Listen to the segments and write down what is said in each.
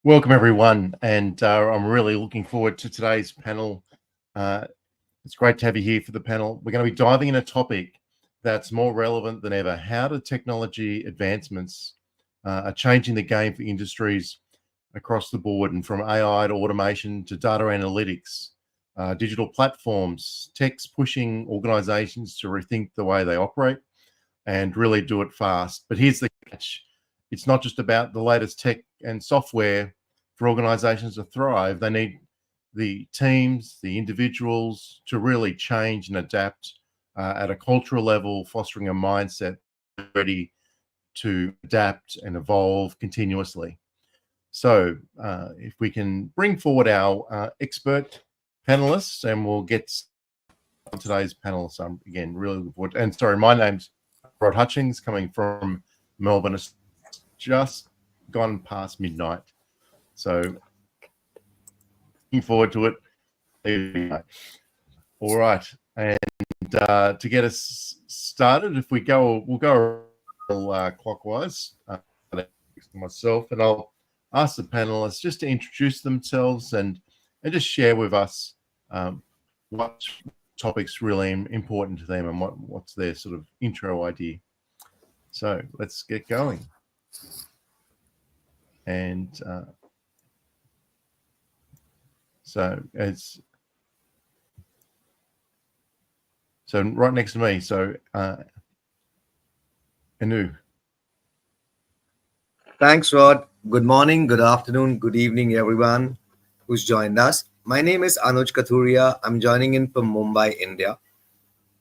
Welcome, everyone, and I'm really looking forward to today's panel. It's great to have you here for the panel. We're going to be diving in a topic that's more relevant than ever. How do technology advancements are changing the game for industries across the board, and from AI to automation to data analytics, digital platforms, tech's pushing organizations to rethink the way they operate and really do it fast. But here's the catch. It's not just about the latest tech and software for organizations to thrive. They need the teams, the individuals to really change and adapt at a cultural level, fostering a mindset ready to adapt and evolve continuously. So if we can bring forward our expert panelists, and we'll get on today's panel. So I'm, again, really looking forward. And sorry, my name's Rod Hutchings, coming from Melbourne. It's just gone past midnight. So looking forward to it. All right. And to get us started, if we go, we'll go clockwise. Myself, and I'll ask the panelists just to introduce themselves and just share with us what topics really important to them and what's their sort of intro idea. So let's get going. And so right next to me. So Anu. Thanks, Rod. Good morning, good afternoon, good evening, everyone who's joined us. My name is Anuj Kathuria. I'm joining in from Mumbai, India.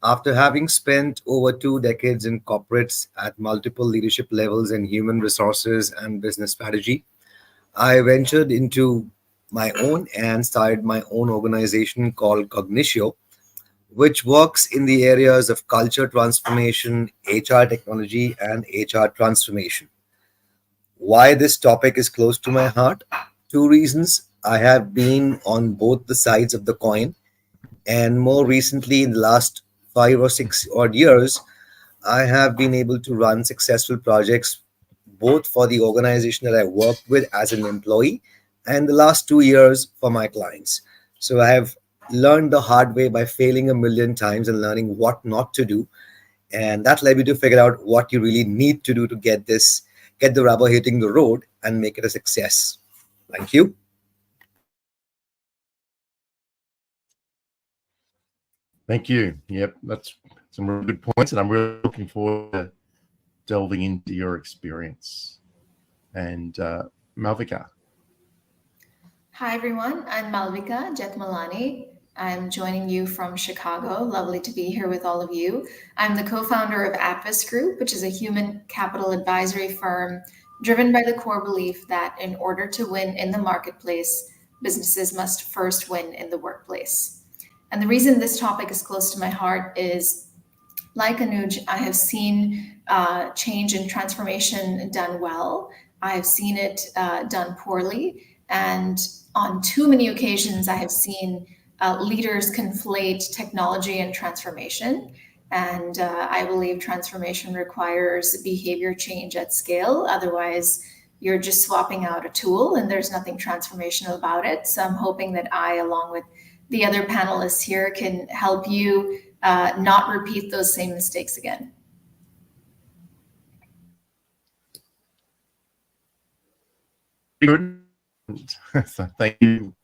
After having spent over 2 decades in corporates at multiple leadership levels in human resources and business strategy, I ventured into my own and started my own organization called Cognitio, which works in the areas of culture transformation, HR technology, and HR transformation. Why this topic is close to my heart? 2 reasons. I have been on both the sides of the coin, and more recently, in the last 5 or 6 odd years, I have been able to run successful projects both for the organization that I worked with as an employee and the last 2 years for my clients. So I have learned the hard way by failing a million times and learning what not to do. And that led me to figure out what you really need to do to get the rubber hitting the road and make it a success. Thank you. Thank you. Yep, that's some really good points, and I'm really looking forward to delving into your experience. And Malvika. Hi, everyone. I'm Malvika Jethmalani. I'm joining you from Chicago. Lovely to be here with all of you. I'm the co-founder of Atvis Group, which is a human capital advisory firm driven by the core belief that in order to win in the marketplace, businesses must first win in the workplace. And the reason this topic is close to my heart is, like Anuj, I have seen change and transformation done well. I have seen it done poorly. And on too many occasions, I have seen leaders conflate technology and transformation. And I believe transformation requires behavior change at scale. Otherwise, you're just swapping out a tool and there's nothing transformational about it. So I'm hoping that I, along with the other panelists here, can help you not repeat those same mistakes again. Good. So thank you,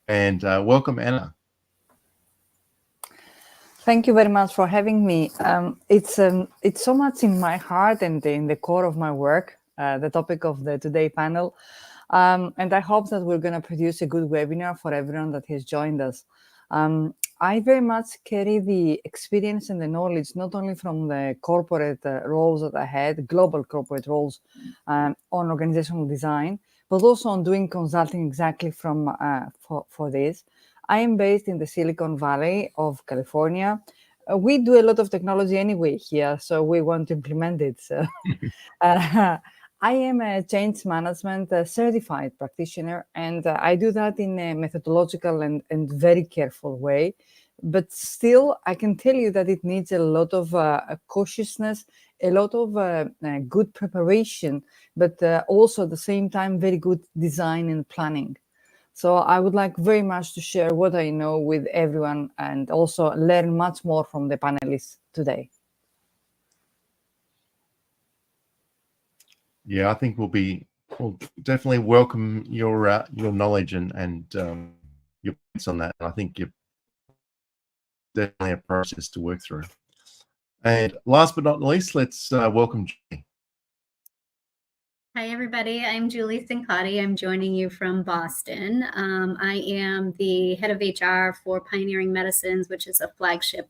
and welcome, Anna. Thank you very much for having me. It's so much in my heart and in the core of my work, the topic of the today panel. And I hope that we're going to produce a good webinar for everyone that has joined us. I very much carry the experience and the knowledge, not only from the corporate roles that I had, global corporate roles on organizational design, but also on doing consulting exactly for this. I am based in the Silicon Valley of California. We do a lot of technology anyway here, so we want to implement it. So, I am a change management certified practitioner, and I do that in a methodological and very careful way. But still, I can tell you that it needs a lot of cautiousness, a lot of good preparation, but also at the same time, very good design and planning. So I would like very much to share what I know with everyone and also learn much more from the panelists today. Yeah, I think we'll definitely welcome your knowledge and your points on that. I think you're definitely a process to work through. And last but not least, let's welcome Julie. Hi, everybody. I'm Julie Sincotti. I'm joining you from Boston. I am the head of HR for Pioneering Medicines, which is a flagship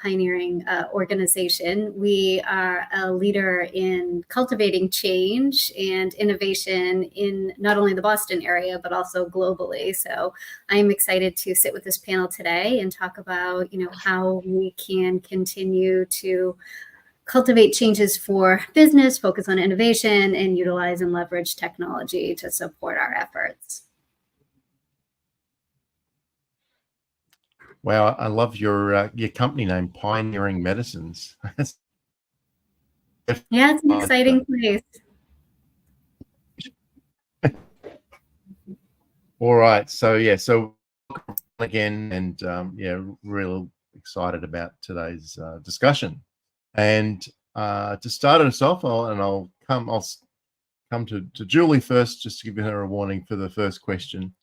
pioneering organization. We are a leader in cultivating change and innovation in not only the Boston area, but also globally. So I'm excited to sit with this panel today and talk about, how we can continue to cultivate changes for business, focus on innovation, and utilize and leverage technology to support our efforts. Wow, I love your company name, Pioneering Medicines. Yeah, it's an exciting place. All right, so welcome again, and really excited about today's discussion. And to start us off, I'll come to Julie first, just to give her a warning for the first question,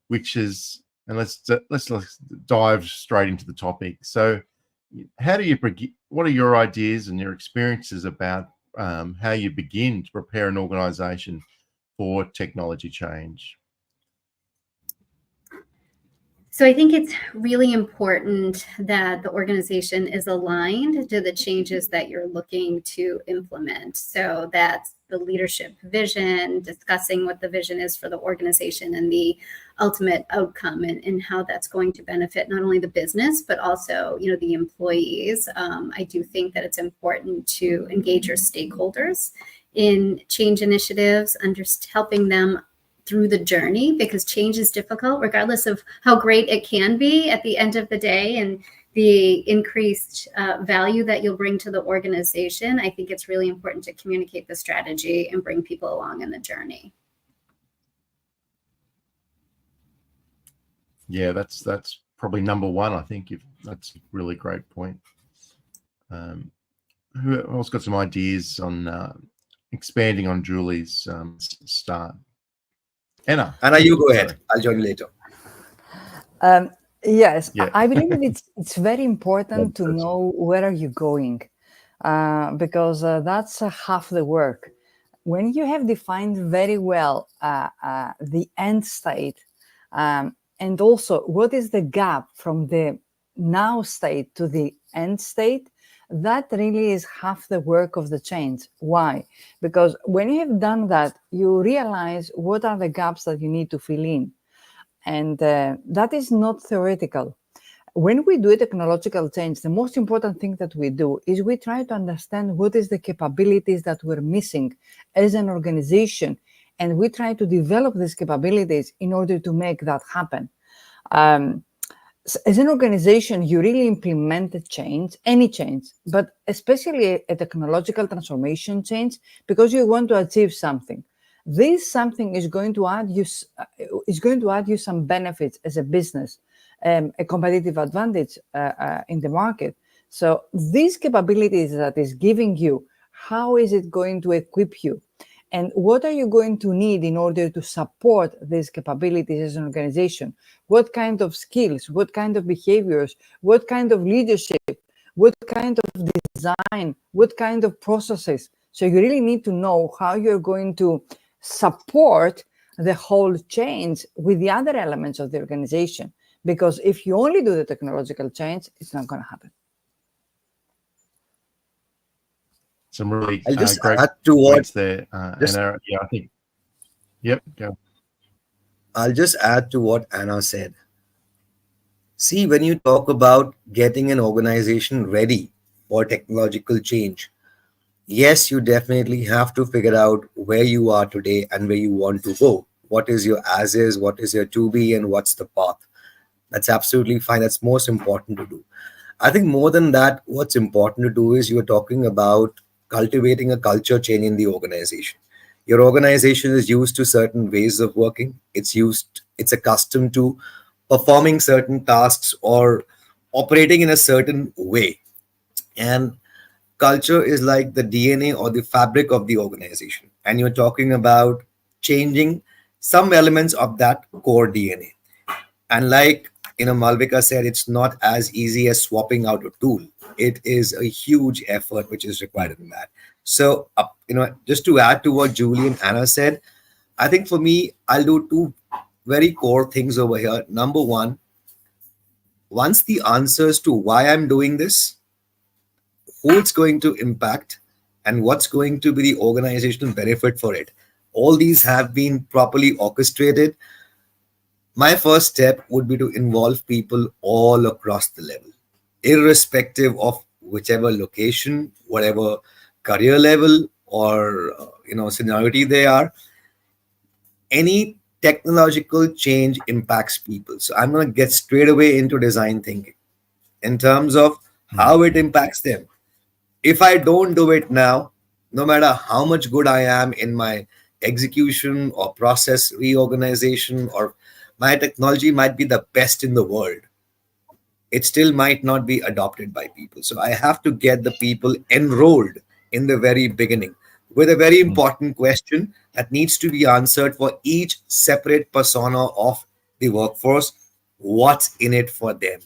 which is, and let's dive straight into the topic. So, what are your ideas and your experiences about how you begin to prepare an organization for technology change? So I think it's really important that the organization is aligned to the changes that you're looking to implement. So that's the leadership vision, discussing what the vision is for the organization and the ultimate outcome and how that's going to benefit not only the business, but also, the employees. I do think that it's important to engage your stakeholders in change initiatives, helping them through the journey, because change is difficult, regardless of how great it can be at the end of the day and the increased value that you'll bring to the organization. I think it's really important to communicate the strategy and bring people along in the journey. Yeah, that's probably number one. I think that's a really great point. Who else got some ideas on expanding on Julie's start? Anna, you go ahead. I'll join you later. Yes, Yeah. I believe it's very important to know where are you going, because that's half the work. When you have defined very well the end state, and also what is the gap from the now state to the end state, that really is half the work of the change. Why? Because when you have done that, you realize what are the gaps that you need to fill in. And that is not theoretical. When we do a technological change, the most important thing that we do is we try to understand what is the capabilities that we're missing as an organization. And we try to develop these capabilities in order to make that happen. As an organization, you really implement the change, any change, but especially a technological transformation change, because you want to achieve something. This something is going to add you some benefits as a business, a competitive advantage in the market. So these capabilities that is giving you, how is it going to equip you? And what are you going to need in order to support these capabilities as an organization? What kind of skills, what kind of behaviors, what kind of leadership, what kind of design, what kind of processes? So you really need to know how you're going to support the whole change with the other elements of the organization. Because if you only do the technological change, it's not going to happen. Some really I'll just great add to points what there. Anna, yeah, I think. Yep, go. I'll just add to what Anna said. See, when you talk about getting an organization ready for technological change, yes, you definitely have to figure out where you are today and where you want to go. What is your as is, what is your to be, and what's the path. That's absolutely fine. That's most important to do. I think more than that, what's important to do is you're talking about cultivating a culture change in the organization. Your organization is used to certain ways of working. It's accustomed to performing certain tasks or operating in a certain way. And culture is like the DNA or the fabric of the organization. And you're talking about changing some elements of that core DNA. And like Malvika said, it's not as easy as swapping out a tool. It is a huge effort which is required in that. So, just to add to what Julie and Anna said, I think for me, I'll do two very core things over here. Number one, once the answers to why I'm doing this, who it's going to impact, and what's going to be the organizational benefit for it, all these have been properly orchestrated. My first step would be to involve people all across the level, irrespective of whichever location, whatever career level or seniority they are. Any technological change impacts people. So I'm going to get straight away into design thinking in terms of how it impacts them. If I don't do it now, no matter how much good I am in my execution or process reorganization, or my technology might be the best in the world, it still might not be adopted by people. So I have to get the people enrolled in the very beginning with a very important question that needs to be answered for each separate persona of the workforce. What's in it for them?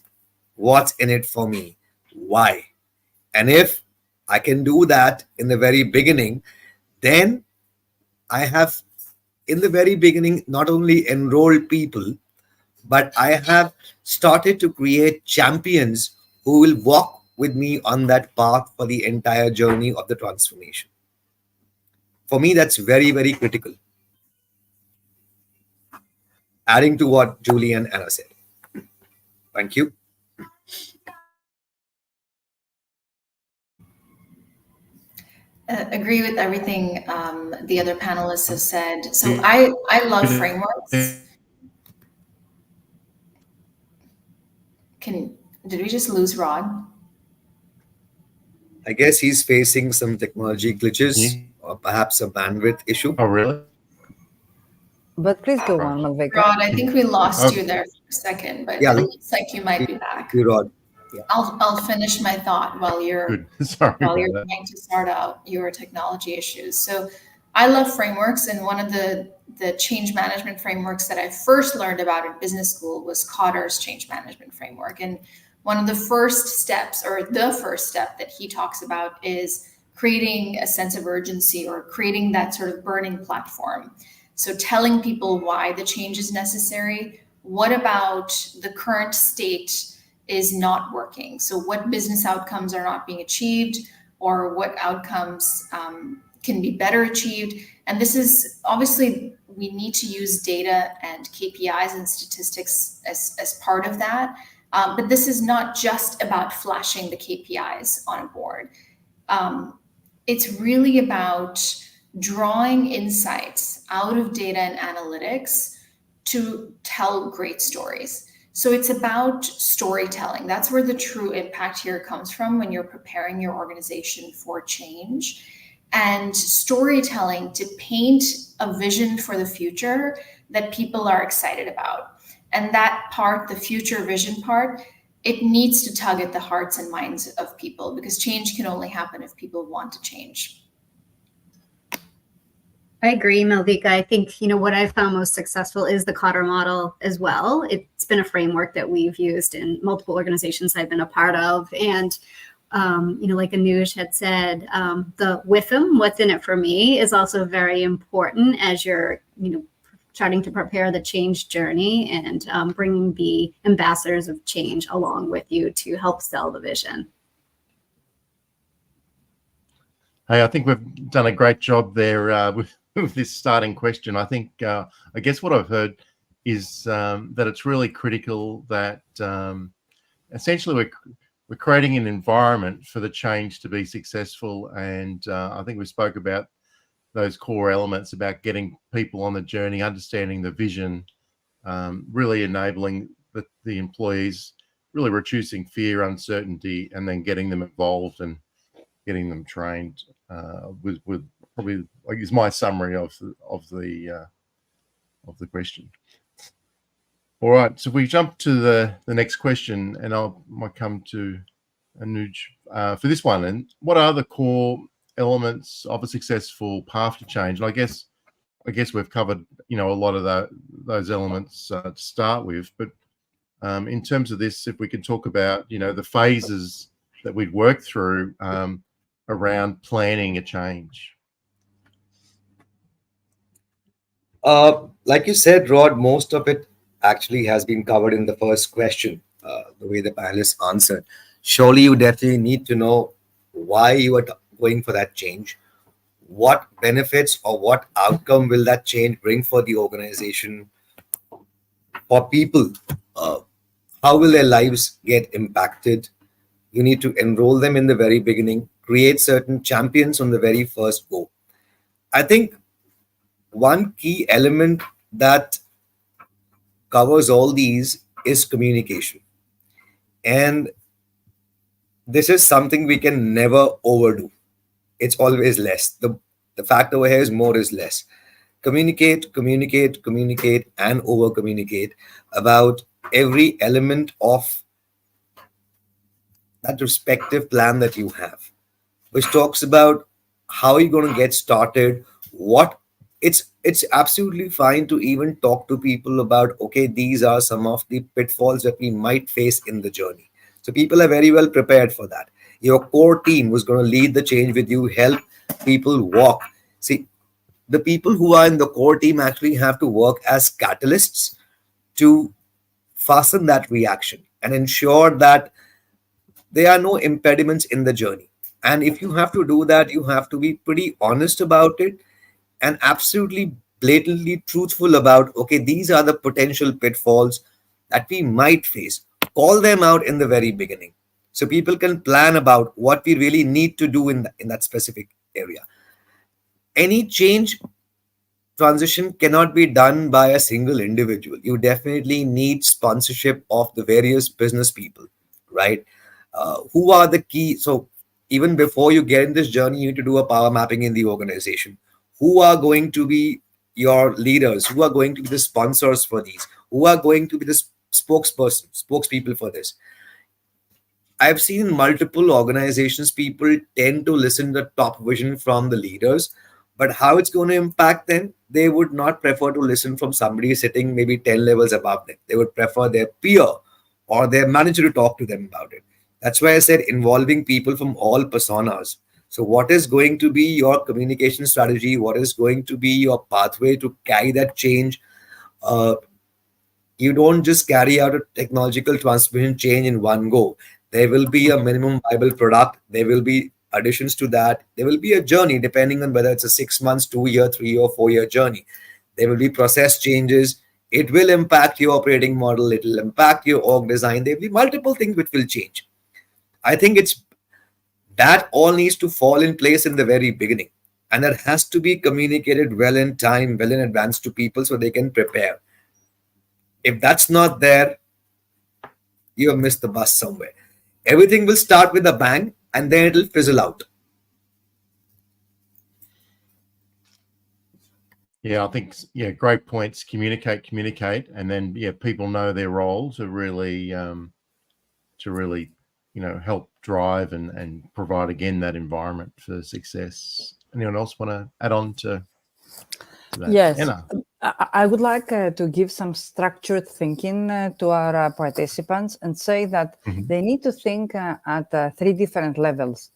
What's in it for me? Why? And if I can do that in the very beginning, then I have, in the very beginning, not only enrolled people, but I have started to create champions who will walk with me on that path for the entire journey of the transformation. For me, that's very, very critical. Adding to what Julie and Anna said. Thank you. Agree with everything the other panelists have said. So I love frameworks. Did we just lose Rod? I guess he's facing some technology glitches or perhaps a bandwidth issue. Oh, really? But please go Right. on, Malvika. Rod, I think we lost Okay. you there for a second, but Yeah, it looks like you might be back. Rod. Yeah. I'll finish my thought while you're Good. Sorry while about you're that. trying to sort out your technology issues. So I love frameworks, and one of the change management frameworks that I first learned about in business school was Cotter's change management framework. And one of the first steps, or the first step that he talks about, is creating a sense of urgency, or creating that sort of burning platform. So telling people why the change is necessary. What about the current state is not working? So what business outcomes are not being achieved, or what outcomes can be better achieved? And this is obviously, we need to use data and KPIs and statistics as part of that. But this is not just about flashing the KPIs on a board. It's really about drawing insights out of data and analytics to tell great stories. So it's about storytelling. That's where the true impact here comes from when you're preparing your organization for change. And storytelling to paint a vision for the future that people are excited about. And that part, the future vision part, it needs to tug at the hearts and minds of people, because change can only happen if people want to change. I agree, Malvika. I think, what I've found most successful is the Cotter model as well. It's been a framework that we've used in multiple organizations I've been a part of. And, like Anuj had said, the WIFM, what's in it for me, is also very important as you're, starting to prepare the change journey, and bringing the ambassadors of change along with you to help sell the vision. Hey, I think we've done a great job there with this starting question. I think, I guess what I've heard is that it's really critical that essentially we're creating an environment for the change to be successful. And I think we spoke about those core elements about getting people on the journey, understanding the vision, really enabling the employees really reducing fear, uncertainty, and then getting them involved and getting them trained. With probably, like, is my summary of the question. All right, so if we jump to the next question, and might come to Anuj for this one. And what are the core elements of a successful path to change? And I guess we've covered, a lot of those elements to start with. But in terms of this, if we can talk about, the phases that we'd work through around planning a change. Like you said, Rod, most of it actually has been covered in the first question, the way the panelists answered. Surely you definitely need to know why you are going for that change. What benefits or what outcome will that change bring for the organization, for people? How will their lives get impacted? You need to enroll them in the very beginning, create certain champions on the very first go. I think one key element that covers all these is communication. And this is something we can never overdo. It's always less. The fact over here is more is less. Communicate, communicate, communicate, and over communicate about every element of that respective plan that you have, which talks about how you're going to get started. What it's absolutely fine to even talk to people about, okay, these are some of the pitfalls that we might face in the journey. So people are very well prepared for that. Your core team was going to lead the change with you, help people walk. See, the people who are in the core team actually have to work as catalysts to fasten that reaction and ensure that there are no impediments in the journey. And if you have to do that, you have to be pretty honest about it and absolutely blatantly truthful about, okay, these are the potential pitfalls that we might face. Call them out in the very beginning so people can plan about what we really need to do in that specific area. Any change transition cannot be done by a single individual. You definitely need sponsorship of the various business people, right? Who are the key? So even before you get in this journey, you need to do a power mapping in the organization. Who are going to be your leaders? Who are going to be the sponsors for these? Who are going to be the spokespeople for this? I've seen multiple organizations, people tend to listen to the top vision from the leaders, but how it's going to impact them, they would not prefer to listen from somebody sitting maybe 10 levels above them. They would prefer their peer or their manager to talk to them about it. That's why I said involving people from all personas. So what is going to be your communication strategy? What is going to be your pathway to carry that change? You don't just carry out a technological transformation change in one go. There will be a minimum viable product. There will be additions to that. There will be a journey depending on whether it's a 6 months, 2 year, 3 or 4 year journey. There will be process changes. It will impact your operating model. It will impact your org design. There will be multiple things which will change. I think it's that all needs to fall in place in the very beginning. And that has to be communicated well in time, well in advance to people so they can prepare. If that's not there, you have missed the bus somewhere. Everything will start with a bang and then it'll fizzle out. Yeah, I think, great points. Communicate, and then people know their role to really help drive and provide again that environment for success. Anyone else want to add on to that? Yes, Anna? I would like to give some structured thinking to our participants and say that they need to think at 3 different levels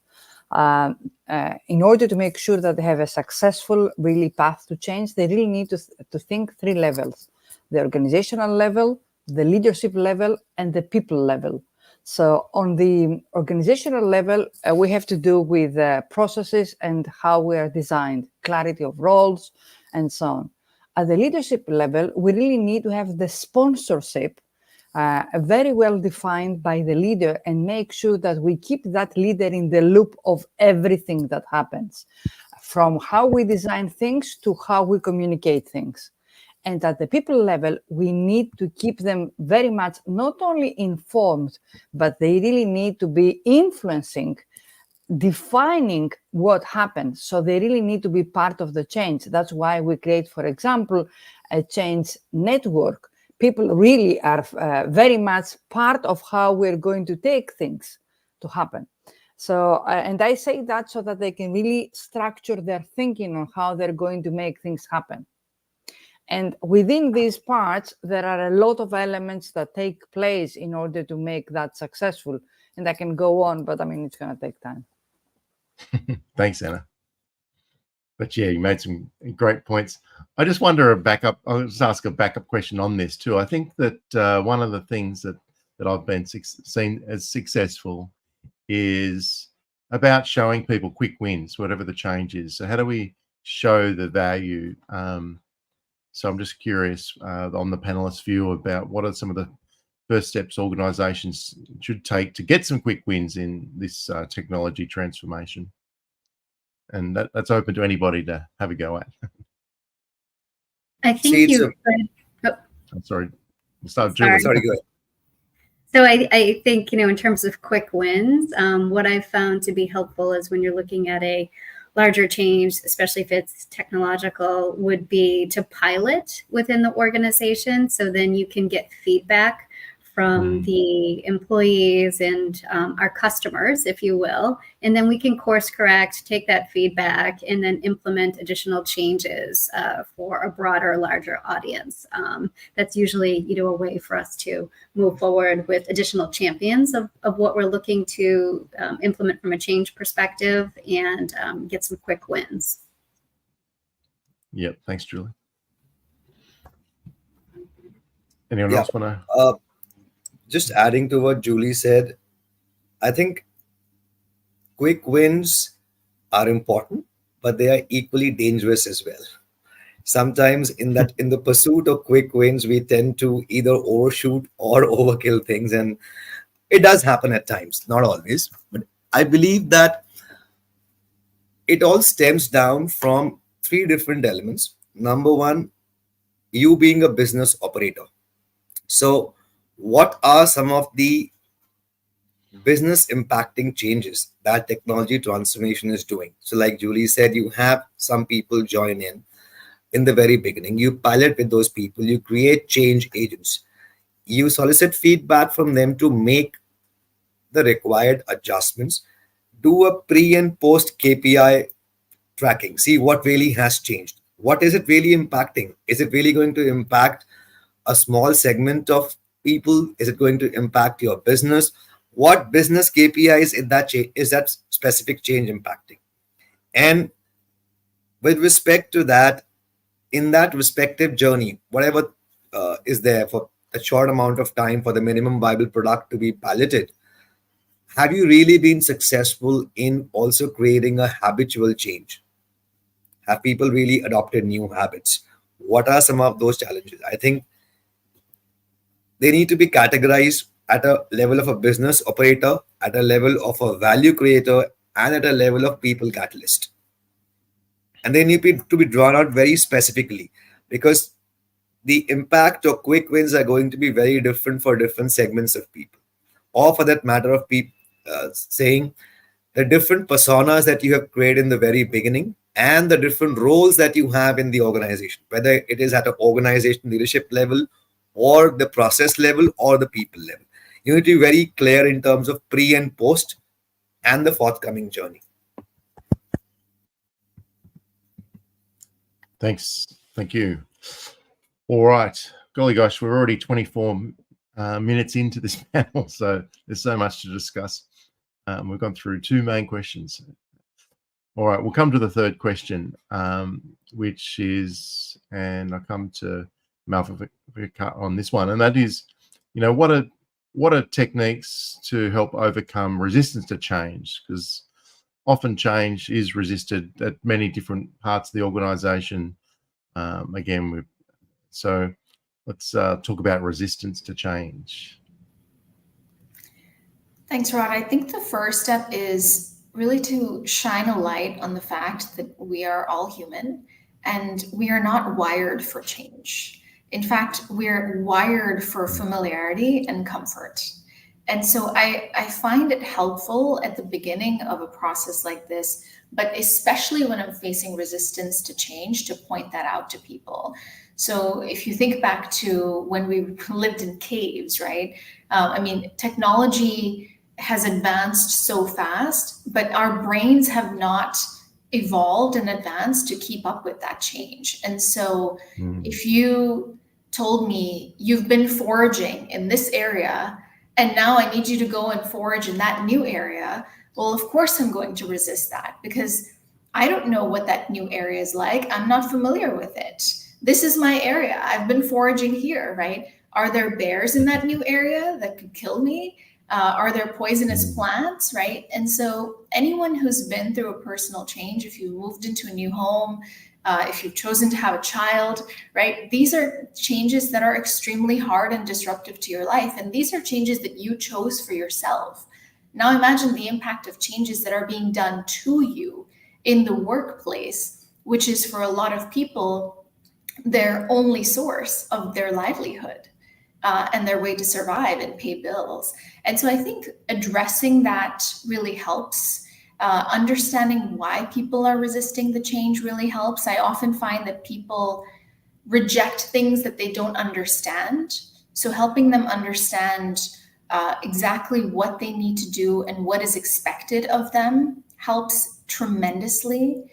in order to make sure that they have a successful really path to change. They really need to think 3 levels: the organizational level, the leadership level, and the people level. So on the organizational level, we have to do with processes and how we are designed, clarity of roles, and so on. At the leadership level, we really need to have the sponsorship very well defined by the leader and make sure that we keep that leader in the loop of everything that happens, from how we design things to how we communicate things. And at the people level, we need to keep them very much not only informed, but they really need to be influencing, defining what happens. So they really need to be part of the change. That's why we create, for example, a change network. People really are very much part of how we're going to take things to happen. So, and I say that so that they can really structure their thinking on how they're going to make things happen. And within these parts, there are a lot of elements that take place in order to make that successful. And I can go on, but I mean, it's going to take time. Thanks, Anna. But yeah, you made some great points. I just wonder I'll just ask a backup question on this too. I think that one of the things that I've been seen as successful is about showing people quick wins, whatever the change is. So how do we show the value? So I'm just curious on the panelists' view about what are some of the first steps organizations should take to get some quick wins in this technology transformation. And that's open to anybody to have a go at. I think I'm sorry. We'll start with Sorry. Julie. Sorry, go ahead. So I think, in terms of quick wins, what I've found to be helpful is when you're looking at a larger change, especially if it's technological, would be to pilot within the organization. So then you can get feedback from the employees and our customers, if you will. And then we can course correct, take that feedback, and then implement additional changes for a broader, larger audience. That's usually, a way for us to move forward with additional champions of what we're looking to implement from a change perspective and get some quick wins. Yep. Thanks, Julie. Anyone else want to? Just adding to what Julie said, I think quick wins are important, but they are equally dangerous as well. Sometimes in the pursuit of quick wins, we tend to either overshoot or overkill things. And it does happen at times, not always. But I believe that it all stems down from three different elements. Number one, you being a business operator. So what are some of the business impacting changes that technology transformation is doing? So like Julie said, you have some people join in the very beginning. You pilot with those people, you create change agents, you solicit feedback from them to make the required adjustments, do a pre and post KPI tracking, see what really has changed. What is it really impacting? Is it really going to impact a small segment of people? Is it going to impact your business? What business KPIs is that specific change impacting? And with respect to that, in that respective journey, whatever is there for a short amount of time for the minimum viable product to be piloted, have you really been successful in also creating a habitual change? Have people really adopted new habits? What are some of those challenges? I think they need to be categorized at a level of a business operator, at a level of a value creator, and at a level of people catalyst. And they need to be drawn out very specifically, because the impact or quick wins are going to be very different for different segments of people. Or for that matter of people saying the different personas that you have created in the very beginning and the different roles that you have in the organization, whether it is at an organization leadership level or the process level or the people level. You need to be very clear in terms of pre and post and the forthcoming journey. Thanks. Thank you. All right. Golly gosh, we're already 24 minutes into this panel, so there's so much to discuss. We've gone through two main questions. All right, we'll come to the third question, which is, and I come to Malvika on this one, and that is, what are techniques to help overcome resistance to change? Because often change is resisted at many different parts of the organization. So let's talk about resistance to change. Thanks, Rod. I think the first step is really to shine a light on the fact that we are all human and we are not wired for change. In fact, we're wired for familiarity and comfort. And so I find it helpful at the beginning of a process like this, but especially when I'm facing resistance to change, to point that out to people. So if you think back to when we lived in caves, right? I mean, technology has advanced so fast, but our brains have not evolved and advanced to keep up with that change. And so if you told me you've been foraging in this area, and now I need you to go and forage in that new area, well, of course I'm going to resist that, because I don't know what that new area is like. I'm not familiar with it. This is my area. I've been foraging here, right? Are there bears in that new area that could kill me? Are there poisonous plants, right? And so anyone who's been through a personal change, if you moved into a new home, if you've chosen to have a child, right? These are changes that are extremely hard and disruptive to your life. And these are changes that you chose for yourself. Now imagine the impact of changes that are being done to you in the workplace, which is for a lot of people, their only source of their livelihood. And their way to survive and pay bills. And so I think addressing that really helps. Understanding why people are resisting the change really helps. I often find that people reject things that they don't understand. So helping them understand exactly what they need to do and what is expected of them helps tremendously.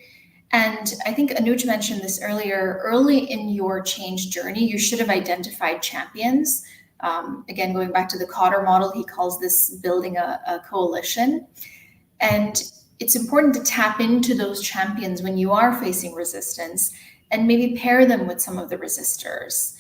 And I think Anuj mentioned this earlier, early in your change journey, you should have identified champions. Again, going back to the Cotter model, he calls this building a coalition. And it's important to tap into those champions when you are facing resistance and maybe pair them with some of the resistors.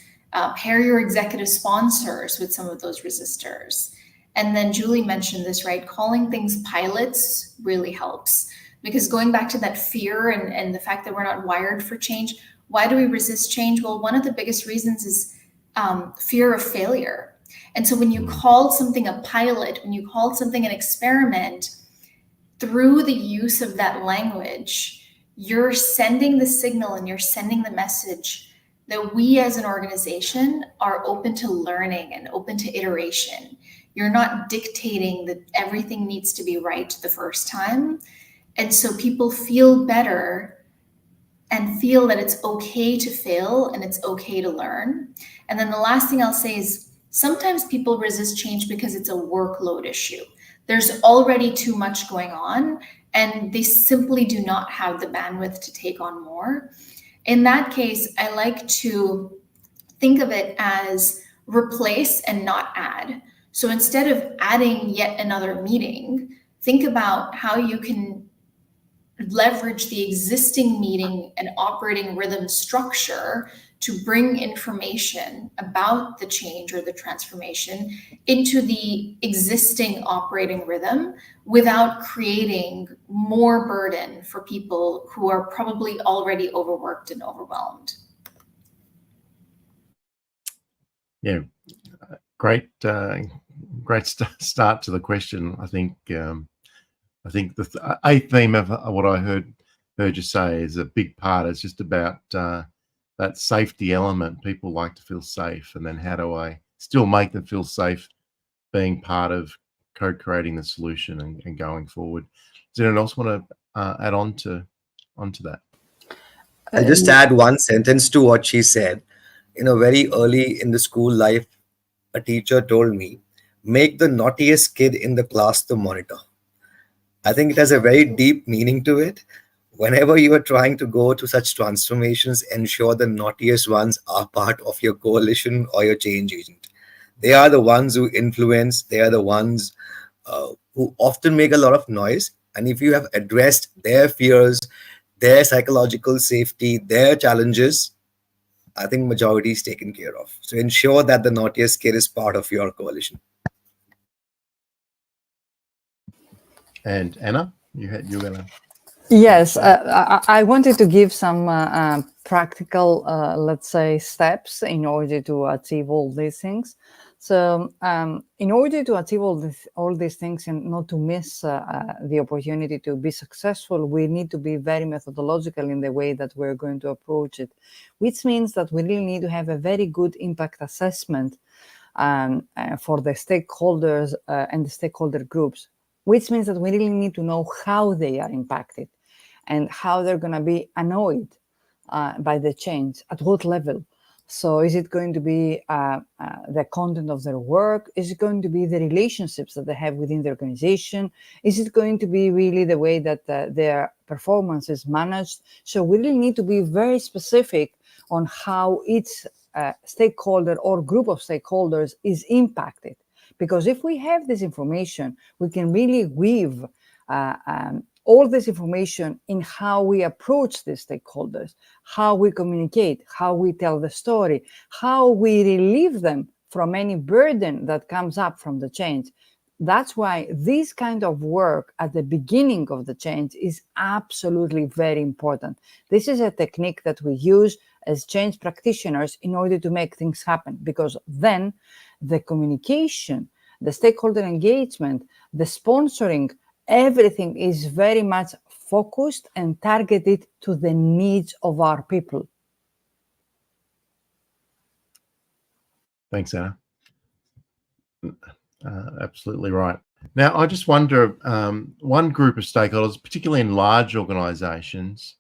Pair your executive sponsors with some of those resistors. And then Julie mentioned this, right? Calling things pilots really helps. Because going back to that fear and the fact that we're not wired for change, why do we resist change? Well, one of the biggest reasons is fear of failure. And so when you called something a pilot, when you called something an experiment, through the use of that language, you're sending the signal and you're sending the message that we as an organization are open to learning and open to iteration. You're not dictating that everything needs to be right the first time. And so people feel better and feel that it's okay to fail and it's okay to learn. And then the last thing I'll say is sometimes people resist change because it's a workload issue. There's already too much going on and they simply do not have the bandwidth to take on more. In that case, I like to think of it as replace and not add. So instead of adding yet another meeting, think about how you can leverage the existing meeting and operating rhythm structure to bring information about the change or the transformation into the existing operating rhythm without creating more burden for people who are probably already overworked and overwhelmed. Yeah, great start to the question. I think the a theme of what I heard you say is a big part. It's just about that safety element. People like to feel safe, and then how do I still make them feel safe being part of co-creating the solution and going forward? Does anyone else want to add onto that? I'll just add one sentence to what she said. Very early in the school life, a teacher told me, make the naughtiest kid in the class the monitor. I think it has a very deep meaning to it. Whenever you are trying to go to such transformations, ensure the naughtiest ones are part of your coalition or your change agent. They are the ones who influence. They are the ones who often make a lot of noise. And if you have addressed their fears, their psychological safety, their challenges, I think majority is taken care of. So ensure that the naughtiest kid is part of your coalition. And Anna, you're gonna. Yes, I wanted to give some practical, let's say, steps in order to achieve all these things. So in order to achieve all these things and not to miss the opportunity to be successful, we need to be very methodological in the way that we're going to approach it, which means that we really need to have a very good impact assessment for the stakeholders and the stakeholder groups, which means that we really need to know how they are impacted and how they're going to be annoyed by the change, at what level. So is it going to be the content of their work? Is it going to be the relationships that they have within the organization? Is it going to be really the way that their performance is managed? So we really need to be very specific on how each stakeholder or group of stakeholders is impacted. Because if we have this information, we can really weave all this information in how we approach the stakeholders, how we communicate, how we tell the story, how we relieve them from any burden that comes up from the change. That's why this kind of work at the beginning of the change is absolutely very important. This is a technique that we use as change practitioners in order to make things happen, because then the communication, the stakeholder engagement, the sponsoring, everything is very much focused and targeted to the needs of our people. Thanks, Anna. Absolutely right. Now, I just wonder, one group of stakeholders, particularly in large organizations,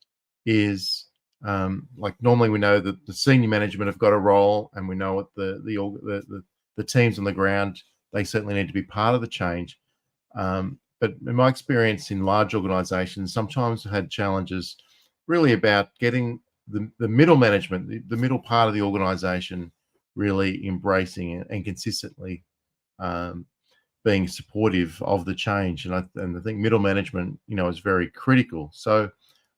is like normally we know that the senior management have got a role, and we know what the teams on the ground, they certainly need to be part of the change. But in my experience in large organizations, sometimes I've had challenges really about getting the middle management, the middle part of the organization, really embracing it and consistently being supportive of the change. And I think middle management, is very critical. So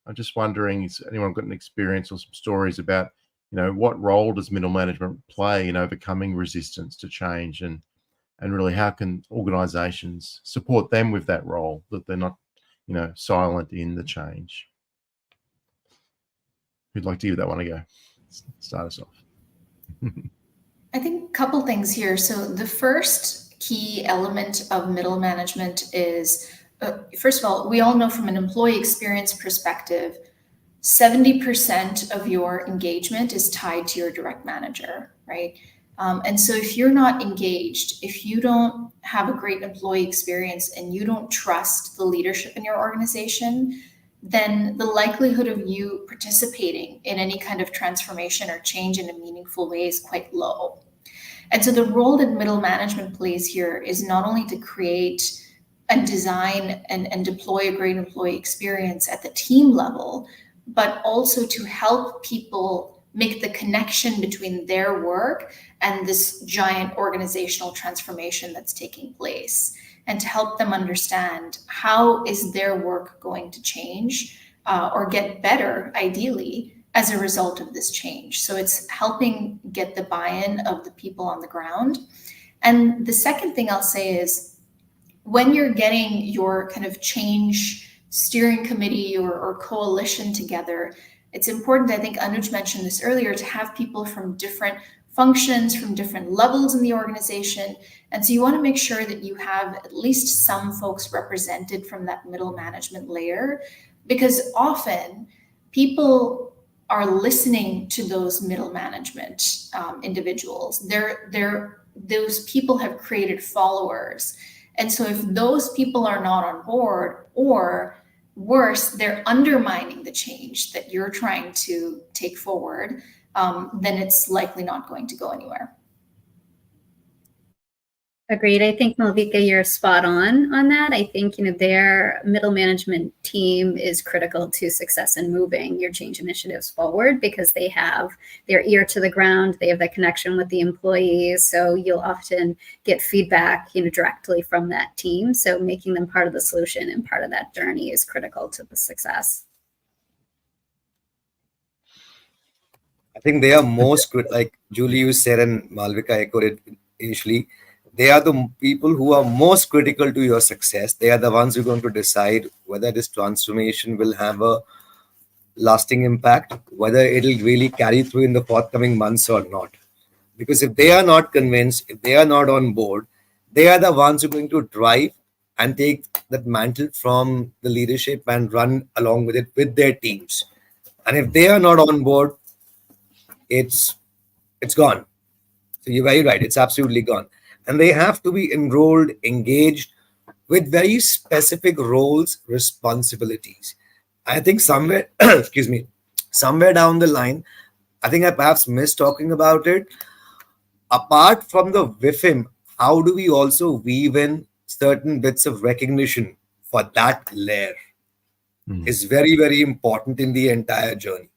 I'm just wondering, has anyone got an experience or some stories about, what role does middle management play in overcoming resistance to change, and really how can organizations support them with that role, that they're not, silent in the change? Who'd like to give that one a go? Start us off. I think a couple things here. So the first key element of middle management is, first of all, we all know from an employee experience perspective, 70% of your engagement is tied to your direct manager, right? And so if you're not engaged, if you don't have a great employee experience and you don't trust the leadership in your organization, then the likelihood of you participating in any kind of transformation or change in a meaningful way is quite low. And so the role that middle management plays here is not only to create and design and deploy a great employee experience at the team level, but also to help people make the connection between their work and this giant organizational transformation that's taking place, and to help them understand how is their work going to change or get better, ideally, as a result of this change. So it's helping get the buy-in of the people on the ground. And the second thing I'll say is, when you're getting your kind of change steering committee or coalition together, it's important, I think Anuj mentioned this earlier, to have people from different functions, from different levels in the organization. And so you want to make sure that you have at least some folks represented from that middle management layer, because often people are listening to those middle management individuals. Those people have created followers. And so if those people are not on board, or worse, they're undermining the change that you're trying to take forward, then it's likely not going to go anywhere. Agreed. I think, Malvika, you're spot on that. I think, their middle management team is critical to success in moving your change initiatives forward, because they have their ear to the ground. They have that connection with the employees. So you'll often get feedback, directly from that team. So making them part of the solution and part of that journey is critical to the success. I think they are most good, like Julie, you said, and Malvika echoed it initially. They are the people who are most critical to your success. They are the ones who are going to decide whether this transformation will have a lasting impact, whether it'll really carry through in the forthcoming months or not. Because if they are not convinced, if they are not on board, they are the ones who are going to drive and take that mantle from the leadership and run along with it with their teams. And if they are not on board, it's it's gone. So you're very right. It's absolutely gone. And they have to be enrolled, engaged with very specific roles, responsibilities. I think somewhere, excuse me, somewhere down the line, I think I perhaps missed talking about it. Apart from the WIFM, how do we also weave in certain bits of recognition for that layer is very, very important in the entire journey.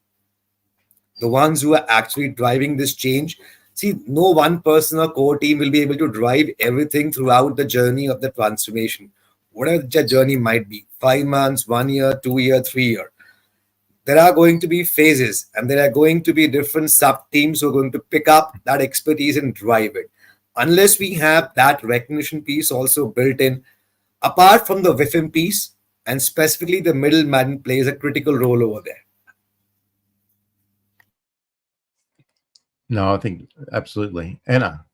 The ones who are actually driving this change. See, no one person or core team will be able to drive everything throughout the journey of the transformation, whatever the journey might be 5 months, 1 year, 2 year, 3 year. There are going to be phases and there are going to be different sub teams who are going to pick up that expertise and drive it. Unless we have that recognition piece also built in, apart from the WIFM piece, and specifically the middleman plays a critical role over there. No, I think absolutely. Anna.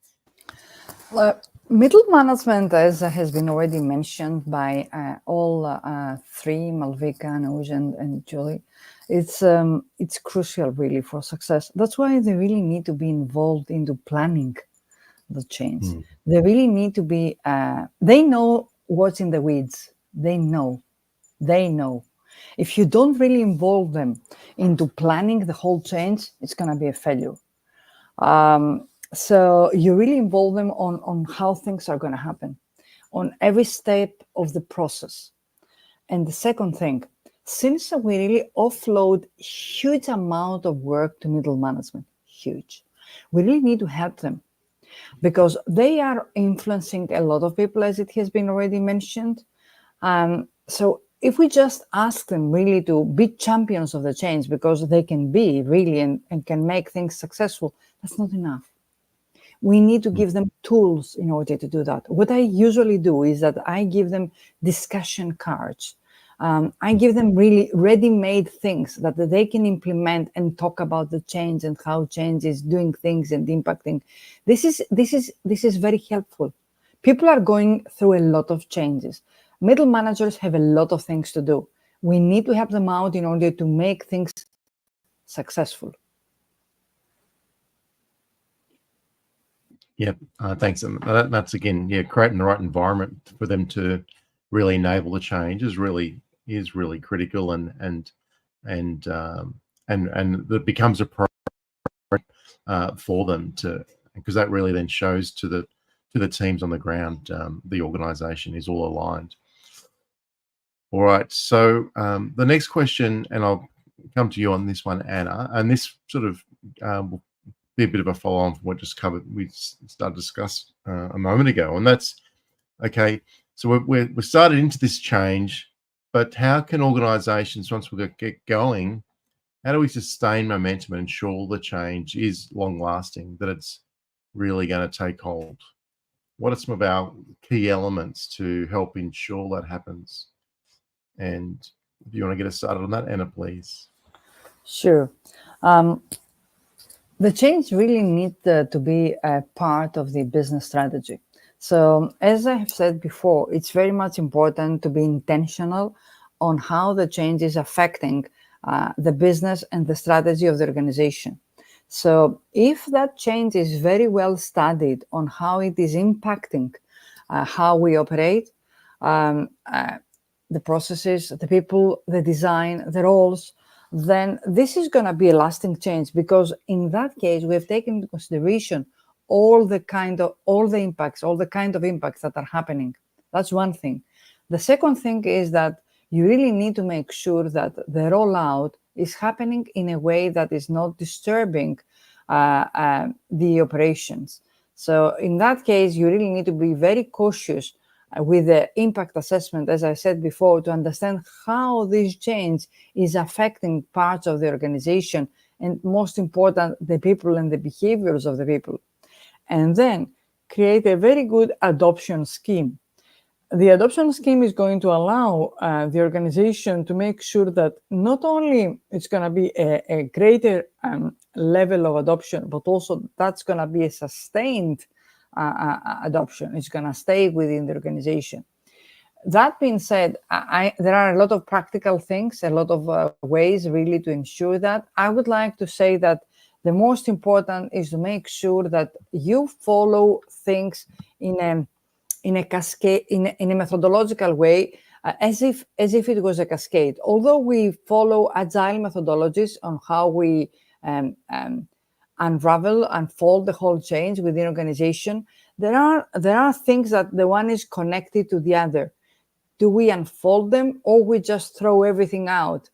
Middle management, as has been already mentioned by all three, Malvika, Anuj, and Julie, it's crucial really for success. That's why they really need to be involved into planning the change. They really need to be, they know what's in the weeds. They know. If you don't really involve them into planning the whole change, it's going to be a failure. So you really involve them on how things are going to happen, on every step of the process. And the second thing, since we really offload huge amount of work to middle management, huge, we really need to help them because they are influencing a lot of people, as it has been already mentioned. So if we just ask them really to be champions of the change because they can be really and can make things successful, that's not enough. We need to give them tools in order to do that. What I usually do is that I give them discussion cards. I give them really ready-made things that they can implement and talk about the change and how change is doing things and impacting. This is very helpful. People are going through a lot of changes. Middle managers have a lot of things to do. We need to help them out in order to make things successful. Yep, thanks. And that's again, creating the right environment for them to really enable the change is really critical, and that becomes a priority for them to, because that really then shows to the teams on the ground the organisation is all aligned. All right, so the next question, and I'll come to you on this one, Anna, and this sort of will be a bit of a follow-on from what we started to discuss a moment ago, and that's okay. So we're started into this change, but how can organisations, once we get going, how do we sustain momentum and ensure the change is long-lasting, that it's really going to take hold? What are some of our key elements to help ensure that happens? And if you want to get us started on that, Anna, please. Sure. The change really needs to be a part of the business strategy. So as I have said before, it's very much important to be intentional on how the change is affecting the business and the strategy of the organization. So if that change is very well studied on how it is impacting how we operate, the processes, the people, the design, the roles, then this is going to be a lasting change, because in that case, we have taken into consideration all the kind of impacts that are happening. That's one thing. The second thing is that you really need to make sure that the rollout is happening in a way that is not disturbing the operations. So in that case, you really need to be very cautious with the impact assessment, as I said before, to understand how this change is affecting parts of the organization, and most important, the people and the behaviors of the people. And then create a very good adoption scheme. The adoption scheme is going to allow the organization to make sure that not only it's going to be a greater level of adoption, but also that's going to be a sustained adoption. It's going to stay within the organization. That being said, there are a lot of practical things, a lot of ways really to ensure that. I would like to say that the most important is to make sure that you follow things in a cascade, in a methodological way, as if it was a cascade. Although we follow agile methodologies on how we unfold the whole change within organization, there are things that the one is connected to the other. Do we unfold them, or we just throw everything out?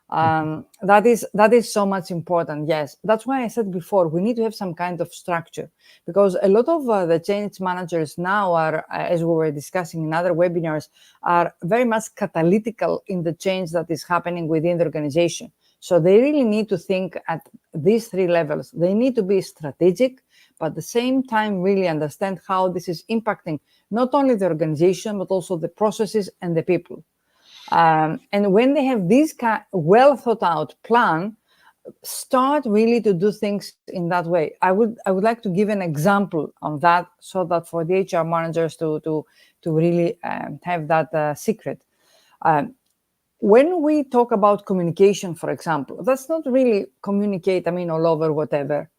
That is so much important. Yes, that's why I said before, we need to have some kind of structure, because a lot of the change managers now are, as we were discussing in other webinars, are very much catalytical in the change that is happening within the organization. So they really need to think at these three levels. They need to be strategic, but at the same time really understand how this is impacting not only the organization, but also the processes and the people. And when they have this well thought out plan, start really to do things in that way. I would like to give an example on that, so that for the HR managers to really have that secret. When we talk about communication, for example, that's not really communicate, all over whatever.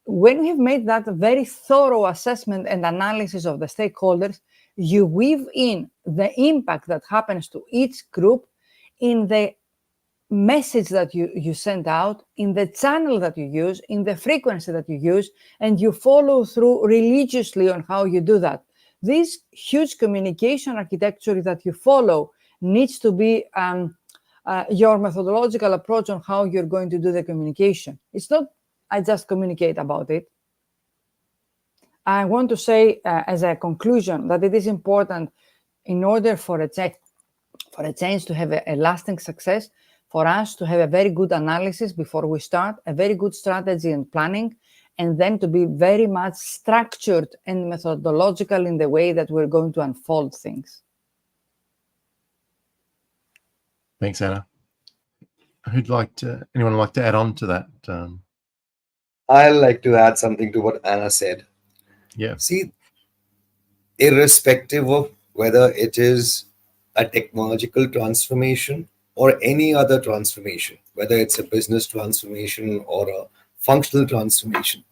When we've made that very thorough assessment and analysis of the stakeholders, you weave in the impact that happens to each group in the message that you send out, in the channel that you use, in the frequency that you use, and you follow through religiously on how you do that. This huge communication architecture that you follow needs to be your methodological approach on how you're going to do the communication. It's not I just communicate about it. I want to say as a conclusion that it is important, in order for a change to have a lasting success, for us to have a very good analysis before we start, a very good strategy and planning, and then to be very much structured and methodological in the way that we're going to unfold things. Thanks, Anna. Anyone like to add on to that? I'd like to add something to what Anna said. Yeah. See, irrespective of whether it is a technological transformation or any other transformation, whether it's a business transformation or a functional transformation,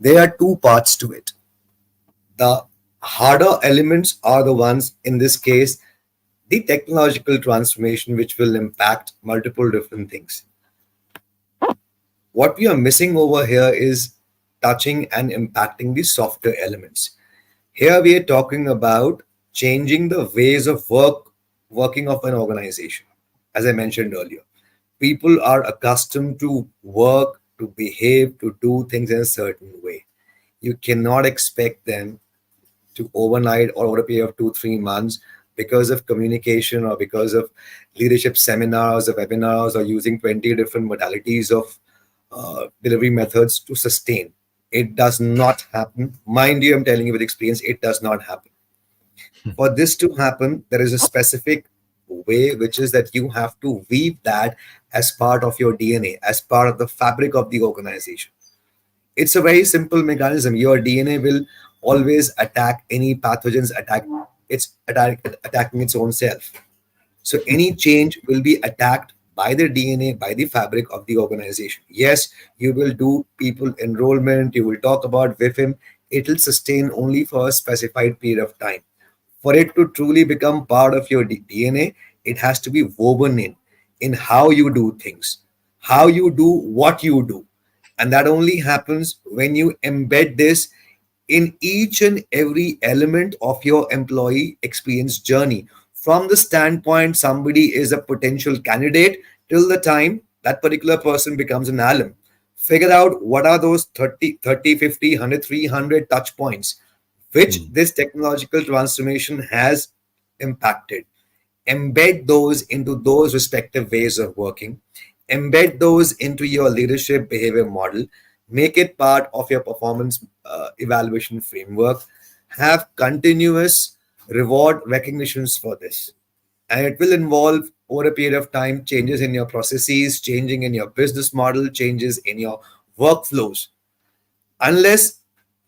there are two parts to it. The harder elements are the ones, in this case, the technological transformation, which will impact multiple different things. What we are missing over here is touching and impacting the softer elements. Here we are talking about changing the ways of working of an organization. As I mentioned earlier, people are accustomed to work, to behave, to do things in a certain way. You cannot expect them to overnight or over a period of 2-3 months, because of communication or because of leadership seminars or webinars or using 20 different modalities of delivery methods to sustain. It does not happen. Mind you, I'm telling you with experience, it does not happen. For this to happen, there is a specific way, which is that you have to weave that as part of your DNA, as part of the fabric of the organization. It's a very simple mechanism. Your DNA will always attack any pathogens, attacking its own self. So any change will be attacked by the DNA, by the fabric of the organization. Yes, you will do people enrollment, you will talk about WIFM. It will sustain only for a specified period of time. For it to truly become part of your DNA, it has to be woven in how you do things, how you do what you do. And that only happens when you embed this in each and every element of your employee experience journey. From the standpoint somebody is a potential candidate till the time that particular person becomes an alum. Figure out what are those 30, 50, 100, 300 touch points which this technological transformation has impacted. Embed those into those respective ways of working. Embed those into your leadership behavior model. Make it part of your performance evaluation framework. Have continuous reward recognitions for this. And it will involve, over a period of time, changes in your processes, changing in your business model, changes in your workflows. Unless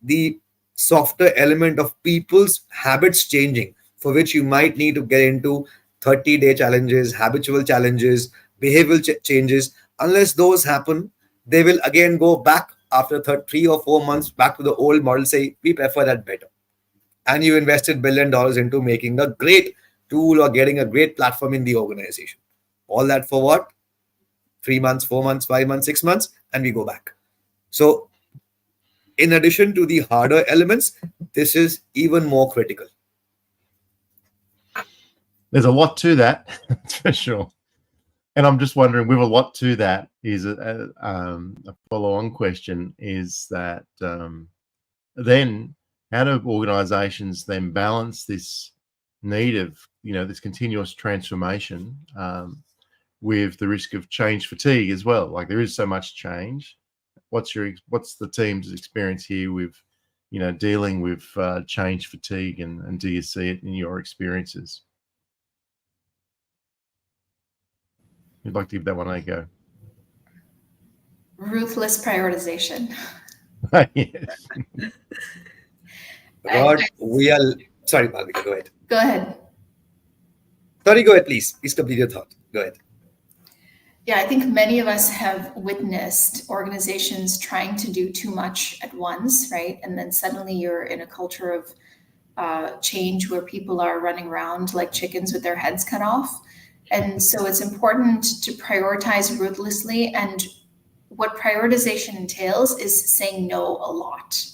the softer element of people's habits changing, for which you might need to get into 30-day challenges, habitual challenges, behavioral changes, unless those happen, they will again go back after 3 or 4 months back to the old model, say, we prefer that better. And you invested $1 billion into making a great tool or getting a great platform in the organization. All that for what? 3 months, 4 months, 5 months, 6 months, and we go back. So in addition to the harder elements, this is even more critical. There's a lot to that, that's for sure. And I'm just wondering, with a lot to that, is a follow-on question is that then how do organizations then balance this need of, this continuous transformation with the risk of change fatigue as well? Like, there is so much change. What's the team's experience here with, dealing with change fatigue, and do you see it in your experiences? You'd like to give that one a go? Ruthless prioritization. Yes. Rod, we are... Sorry, Malvika, go ahead. Go ahead. Sorry, go ahead, please. Please complete your thought. Go ahead. Yeah, I think many of us have witnessed organizations trying to do too much at once, right? And then suddenly you're in a culture of change where people are running around like chickens with their heads cut off. And so it's important to prioritize ruthlessly. And what prioritization entails is saying no a lot.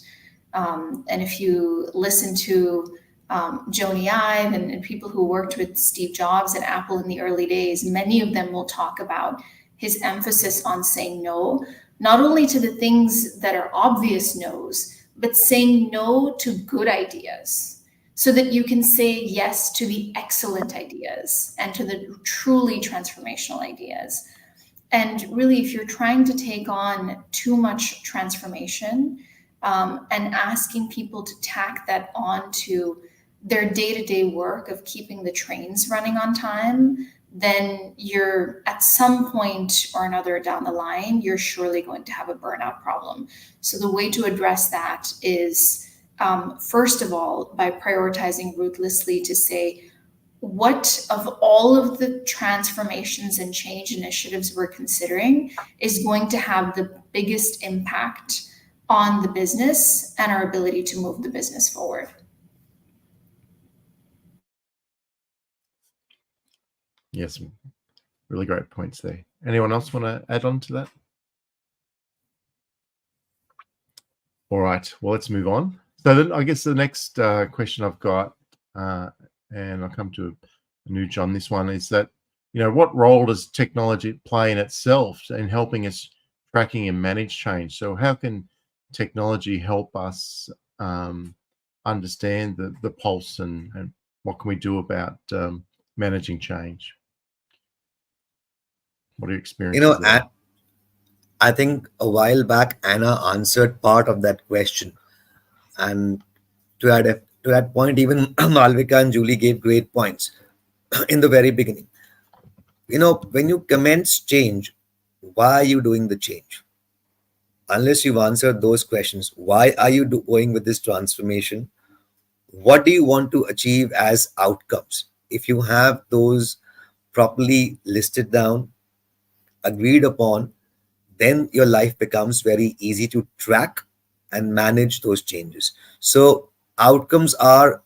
And if you listen to Joni Ive and people who worked with Steve Jobs at Apple in the early days, many of them will talk about his emphasis on saying no, not only to the things that are obvious no's, but saying no to good ideas so that you can say yes to the excellent ideas and to the truly transformational ideas. And really, if you're trying to take on too much transformation and asking people to tack that on to their day-to-day work of keeping the trains running on time, then you're at some point or another down the line, you're surely going to have a burnout problem. So the way to address that is, first of all, by prioritizing ruthlessly to say, what of all of the transformations and change initiatives we're considering is going to have the biggest impact on the business and our ability to move the business forward. Yes, really great points there. Anyone else want to add on to that? All right, well, let's move on. So then I guess the next question I've got, and I'll come to Anuj on this one, is that, what role does technology play in itself in helping us tracking and manage change? So how can technology help us understand the pulse and what can we do about managing change? What are your experiences there? I think a while back, Anna answered part of that question. And to that point, even Malvika and Julie gave great points in the very beginning. When you commence change, why are you doing the change? Unless you've answered those questions, why are you going with this transformation? What do you want to achieve as outcomes? If you have those properly listed down, agreed upon, then your life becomes very easy to track and manage those changes. So outcomes are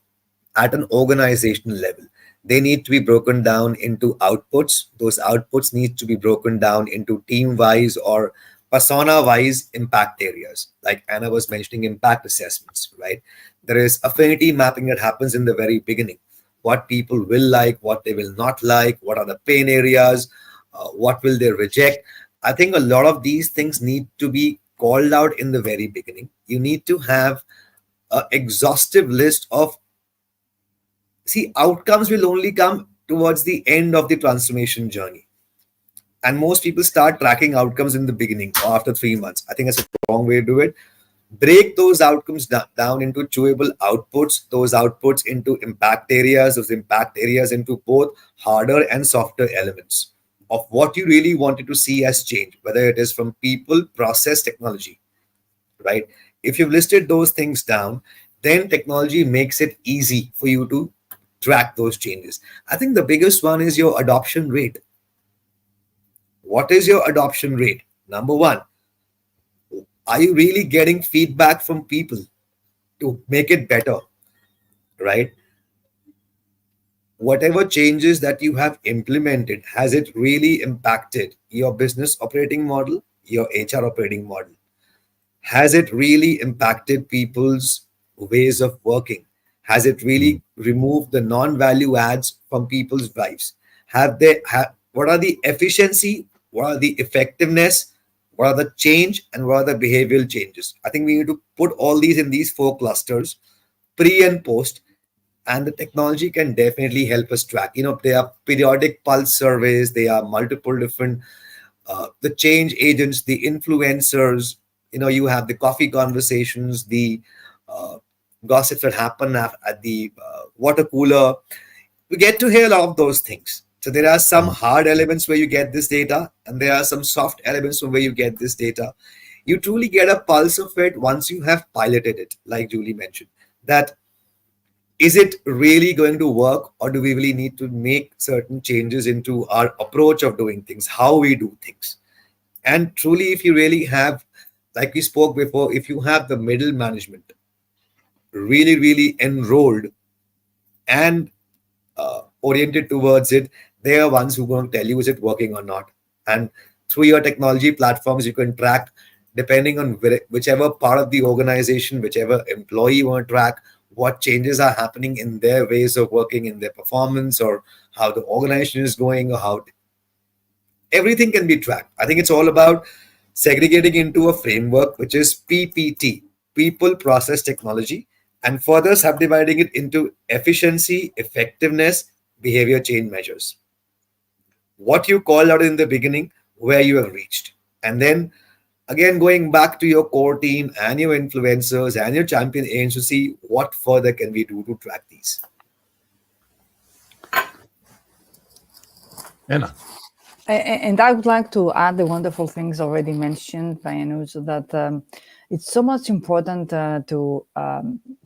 at an organizational level. They need to be broken down into outputs. Those outputs need to be broken down into team-wise or persona-wise impact areas. Like Anna was mentioning, impact assessments, right? There is affinity mapping that happens in the very beginning. What people will like, what they will not like, what are the pain areas, what will they reject. I think a lot of these things need to be called out in the very beginning. You need to have an exhaustive list of, outcomes will only come towards the end of the transformation journey. And most people start tracking outcomes in the beginning or after 3 months. I think that's a wrong way to do it. Break those outcomes down into chewable outputs, those outputs into impact areas, those impact areas into both harder and softer elements. of what you really wanted to see as change, whether it is from people, process, technology, right? If you've listed those things down, then technology makes it easy for you to track those changes. I think the biggest one is your adoption rate. What is your adoption rate? Number one, are you really getting feedback from people to make it better, right? Whatever changes that you have implemented, has it really impacted your business operating model, your HR operating model? Has it really impacted people's ways of working? Has it really removed the non-value adds from people's lives? What are the efficiency? What are the effectiveness? What are the change? And what are the behavioral changes? I think we need to put all these in these four clusters, pre and post, and the technology can definitely help us track. There are periodic pulse surveys, there are multiple different the change agents, the influencers. You have the coffee conversations, the uh, gossips that happen at the water cooler. We get to hear a lot of those things. So there are some hard elements where you get this data, and there are some soft elements from where you get this data. You truly get a pulse of it once you have piloted it, like Julie mentioned. That is it really going to work, or do we really need to make certain changes into our approach of doing things, how we do things? And truly, if you really have, like we spoke before, if you have the middle management really, really enrolled and oriented towards it, they are ones who are going to tell you is it working or not. And through your technology platforms, you can track, depending on whichever part of the organization, whichever employee you want to track, what changes are happening in their ways of working, in their performance, or how the organization is going, or how everything can be tracked. I think it's all about segregating into a framework which is PPT, people, process, technology, and further subdividing it into efficiency, effectiveness, behavior change measures. What you called out in the beginning, where you have reached. And then again, going back to your core team and your influencers and your champion aims to see what further can we do to track these. Anna. And I would like to add the wonderful things already mentioned by Anuj, that it's so much important to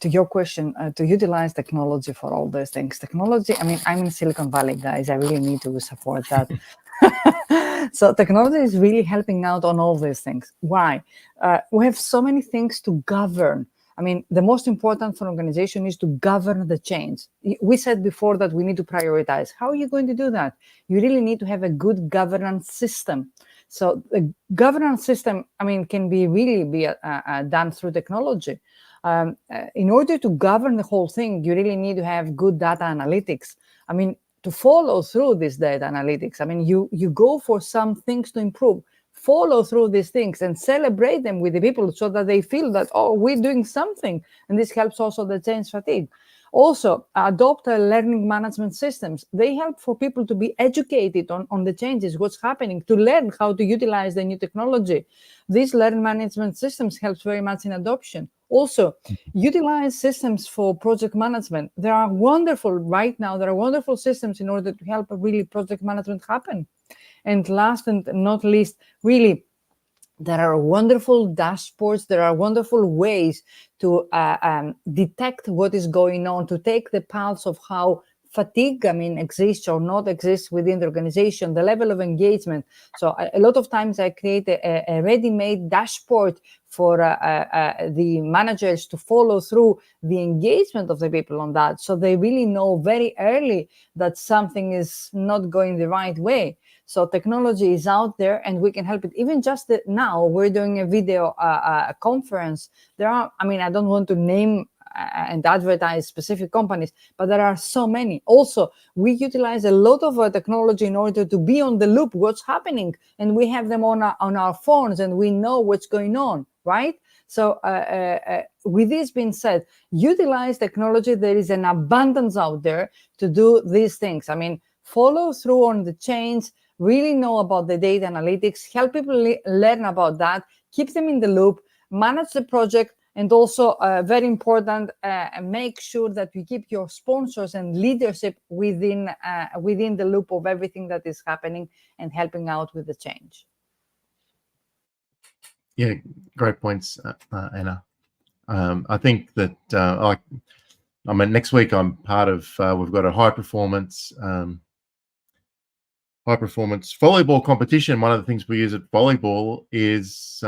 your question, to utilize technology for all those things. Technology, I mean, I'm in Silicon Valley, guys. I really need to support that. So technology is really helping out on all these things. Why? We have so many things to govern. I mean, the most important for an organization is to govern the change. We said before that we need to prioritize. How are you going to do that? You really need to have a good governance system. So the governance system, I mean, can be done through technology. In order to govern the whole thing, you really need to have good data analytics. I mean, to follow through this data analytics, I mean, you go for some things to improve. Follow through these things and celebrate them with the people so that they feel that, oh, we're doing something. And this helps also the change fatigue. Also, adopt learning management systems. They help for people to be educated on the changes, what's happening, to learn how to utilize the new technology. These learning management systems helps very much in adoption. Also, utilize systems for project management. There are wonderful systems in order to help really project management happen. And last and not least, really, there are wonderful dashboards. There are wonderful ways to detect what is going on, to take the pulse of how fatigue, I mean, exists or not exists within the organization, the level of engagement. So a lot of times I create a ready-made dashboard for the managers to follow through the engagement of the people on that. So they really know very early that something is not going the right way. So technology is out there and we can help it. Even just now, we're doing a video conference. There are, I mean, I don't want to name and advertise specific companies, but there are so many. Also, we utilize a lot of technology in order to be on the loop, what's happening. And we have them on our phones and we know what's going on, right? So with this being said, utilize technology. There is an abundance out there to do these things. I mean, follow through on the change, really know about the data analytics, help people learn about that, keep them in the loop, manage the project, And also very important, make sure that you keep your sponsors and leadership within the loop of everything that is happening and helping out with the change. Yeah, great points, Anna. I think that next week I'm part of. We've got a high performance volleyball competition. One of the things we use at volleyball is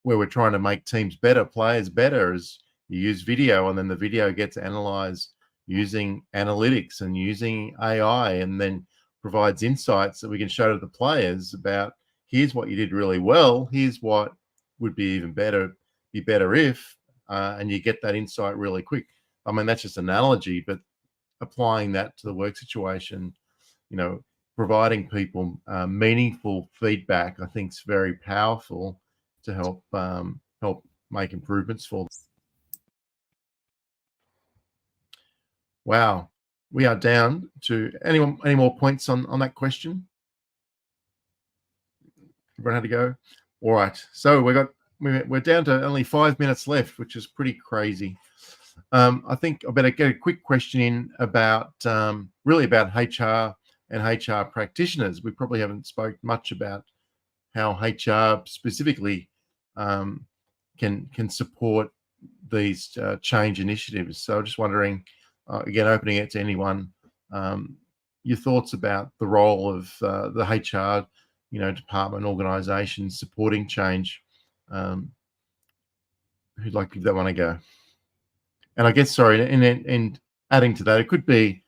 where we're trying to make teams better, players better, is you use video, and then the video gets analyzed using analytics and using AI, and then provides insights that we can show to the players about, here's what you did really well, here's what would be better if, and you get that insight really quick. I mean, that's just an analogy, but applying that to the work situation, providing people meaningful feedback, I think is very powerful to help make improvements for them. Wow, we are down to any more points on that question? Everyone had to go. All right, so we're down to only 5 minutes left, which is pretty crazy. I think I better get a quick question in about really about HR and HR practitioners. We probably haven't spoke much about how HR specifically can support these change initiatives. So just wondering, again, opening it to anyone, your thoughts about the role of the HR, department, organisation supporting change. Who'd like to give that one a go? And I guess, sorry, and adding to that, it could be,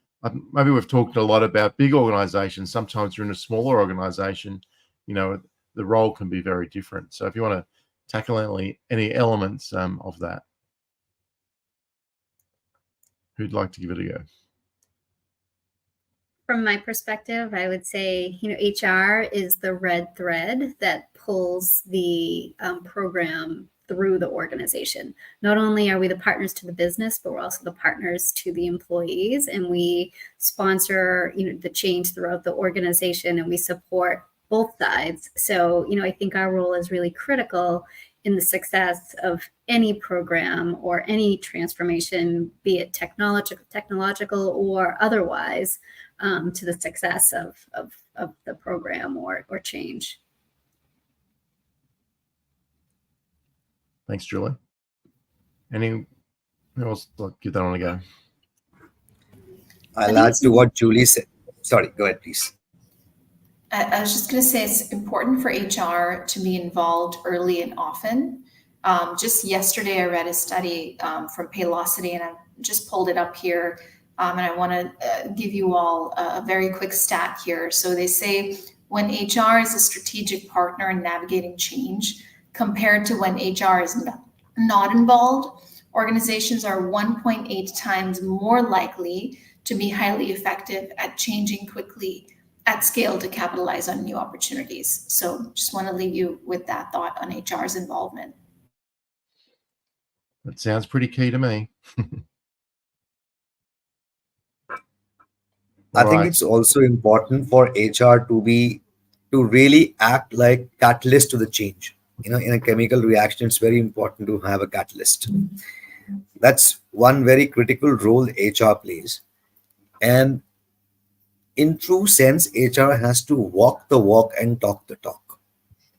maybe we've talked a lot about big organisations. Sometimes you're in a smaller organisation, the role can be very different. So if you want to tackle any elements of that, who'd like to give it a go? From my perspective, I would say, HR is the red thread that pulls the program through the organization. Not only are we the partners to the business, but we're also the partners to the employees, and we sponsor, the change throughout the organization, and we support both sides. So, I think our role is really critical in the success of any program or any transformation, be it technological or otherwise, to the success of the program or change. Thanks, Julie. Who else like give that one a go? I'll add to what Julie said. Sorry, go ahead, please. I was just going to say it's important for HR to be involved early and often. Just yesterday, I read a study from Paylocity, and I just pulled it up here. And I want to give you all a very quick stat here. So they say when HR is a strategic partner in navigating change compared to when HR is not involved, organizations are 1.8 times more likely to be highly effective at changing quickly at scale to capitalize on new opportunities. So just want to leave you with that thought on HR's involvement. That sounds pretty key to me. I think it's also important for HR to really act like catalyst to the change. In a chemical reaction, it's very important to have a catalyst. That's one very critical role HR plays. And in true sense, HR has to walk the walk and talk the talk,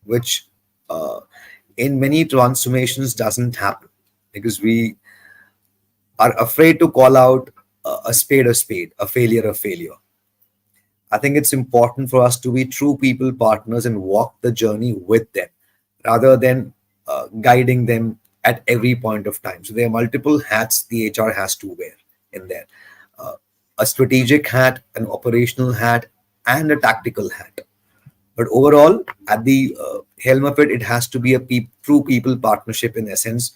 which in many transformations doesn't happen because we are afraid to call out a spade, a failure, a failure. I think it's important for us to be true people partners and walk the journey with them rather than guiding them at every point of time. So there are multiple hats the HR has to wear in there. A strategic hat, an operational hat, and a tactical hat. But overall, at the helm of it, it has to be a true people partnership in essence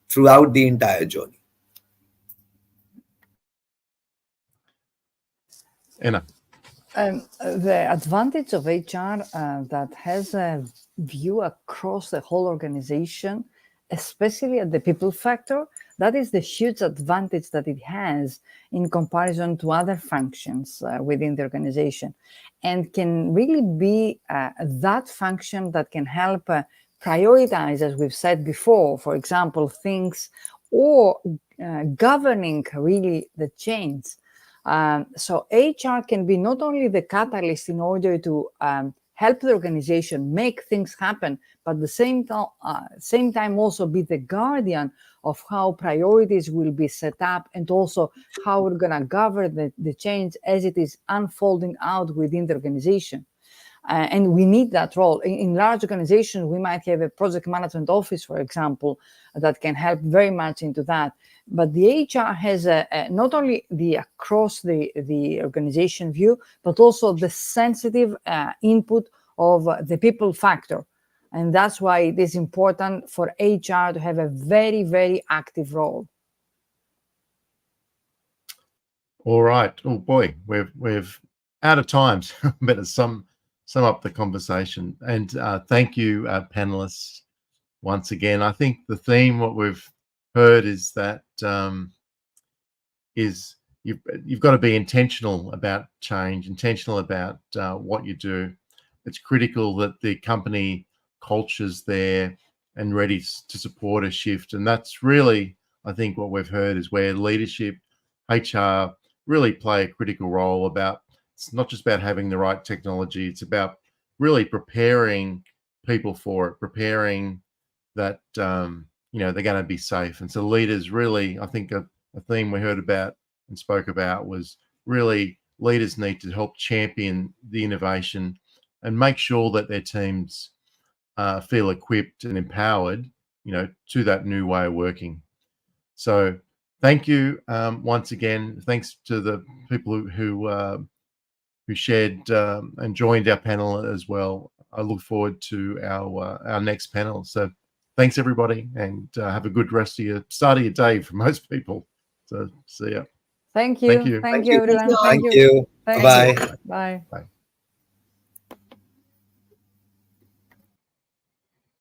throughout the entire journey. Anna. The advantage of HR that has a view across the whole organization, especially at the people factor, that is the huge advantage that it has in comparison to other functions within the organization, and can really be that function that can help prioritize, as we've said before, for example, things or governing really the change. So HR can be not only the catalyst in order to help the organization make things happen, but at the same time also be the guardian of how priorities will be set up and also how we're going to govern the change as it is unfolding out within the organization. And we need that role. In large organizations, we might have a project management office, for example, that can help very much into that. But the HR has not only the across the organization view, but also the sensitive input of the people factor. And that's why it is important for HR to have a very, very active role. All right. Oh boy, we've out of time. Better sum up the conversation. And thank you, panelists, once again. I think the theme, what we've heard, is that you've got to be intentional about change, intentional about what you do. It's critical that the company culture's there and ready to support a shift. And that's really, I think, what we've heard is where leadership, HR really play a critical role. About it's not just about having the right technology, it's about really preparing people for it, preparing that they're going to be safe. And so leaders really, I think a theme we heard about and spoke about was really leaders need to help champion the innovation and make sure that their teams feel equipped and empowered, to that new way of working. So thank you once again. Thanks to the people who shared and joined our panel as well. I look forward to our next panel. So thanks everybody, and have a good rest of your start of your day for most people. So see ya. Thank you. Thank you. Thank you, everyone. Thank you. Thank Bye. you. Bye. Bye.